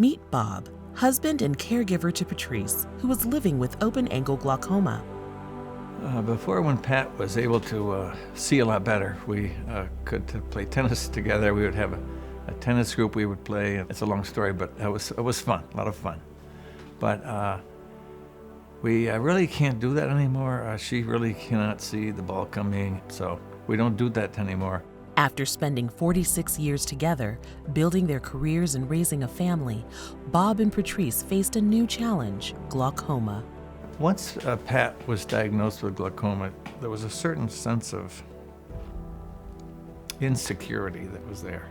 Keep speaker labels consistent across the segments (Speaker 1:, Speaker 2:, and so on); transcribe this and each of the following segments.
Speaker 1: Meet Bob, husband and caregiver to Patrice, who was living with open-angle glaucoma.
Speaker 2: Before, when Pat was able to see a lot better, we could play tennis together. We would have a tennis group we would play. It's a long story, but it was fun, a lot of fun. But we really can't do that anymore. She really cannot see the ball coming, so we don't do that anymore.
Speaker 1: After spending 46 years together, building their careers and raising a family, Bob and Patrice faced a new challenge: glaucoma.
Speaker 2: Once Pat was diagnosed with glaucoma, there was a certain sense of insecurity that was there.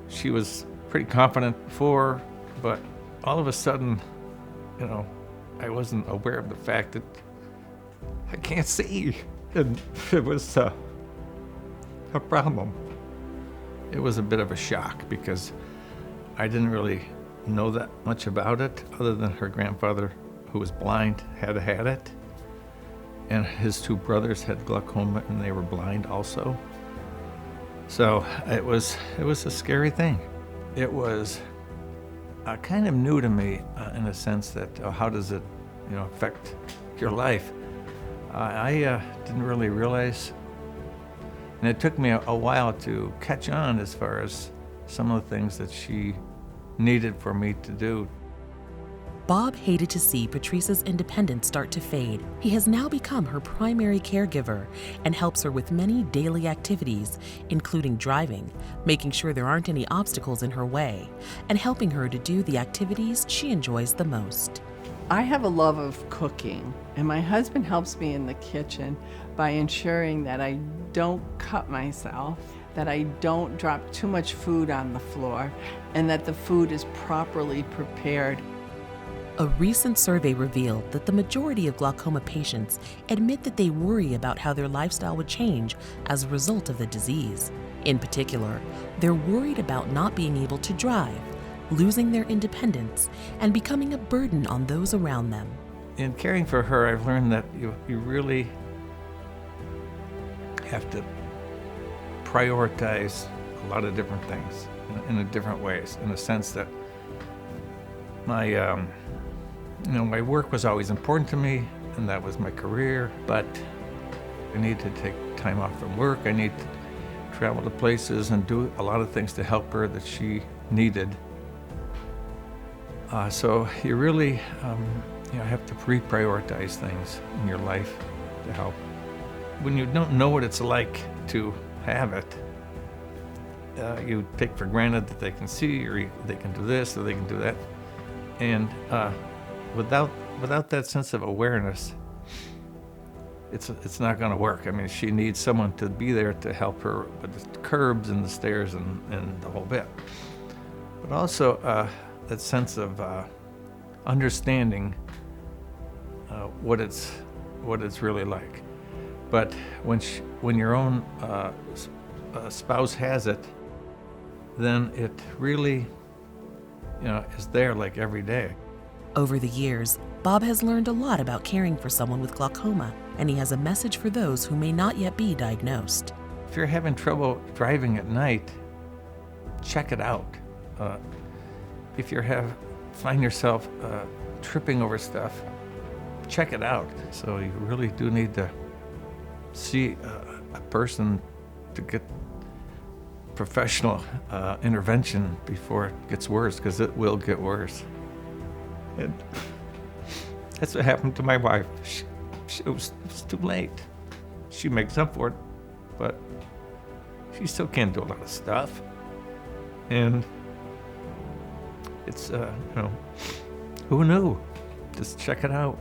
Speaker 2: She was pretty confident before, but all of a sudden, I wasn't aware of the fact that I can't see. And it was a problem. It was a bit of a shock because I didn't really know that much about it, other than her grandfather, who was blind, had it. And his two brothers had glaucoma and they were blind also. So it was a scary thing. It was kind of new to me in a sense that how does it affect your life? I didn't really realize, and it took me a while to catch on as far as some of the things that she needed for me to do.
Speaker 1: Bob hated to see Patrice's independence start to fade. He has now become her primary caregiver and helps her with many daily activities, including driving, making sure there aren't any obstacles in her way, and helping her to do the activities she enjoys the most.
Speaker 3: I have a love of cooking, and my husband helps me in the kitchen by ensuring that I don't cut myself, that I don't drop too much food on the floor, and that the food is properly prepared.
Speaker 1: A recent survey revealed that the majority of glaucoma patients admit that they worry about how their lifestyle would change as a result of the disease. In particular, they're worried about not being able to drive, losing their independence, and becoming a burden on those around them.
Speaker 2: In caring for her, I've learned that you really have to prioritize a lot of different things in different ways, in the sense that my work was always important to me, and that was my career, but I need to take time off from work. I need to travel to places and do a lot of things to help her that she needed. So you really have to reprioritize things in your life to help. When you don't know what it's like to have it, you take for granted that they can see, or they can do this, or they can do that. And without that sense of awareness, it's not going to work. I mean, she needs someone to be there to help her with the curbs and the stairs and the whole bit. But also that sense of understanding what it's really like. But when your own spouse has it, then it really is there like every day.
Speaker 1: Over the years, Bob has learned a lot about caring for someone with glaucoma, and he has a message for those who may not yet be diagnosed.
Speaker 2: If you're having trouble driving at night, check it out. If you find yourself tripping over stuff, check it out. So you really do need to see a person to get professional intervention before it gets worse, because it will get worse. And that's what happened to my wife. It was too late. She makes up for it, but she still can't do a lot of stuff. And it's, who knew? Just check it out.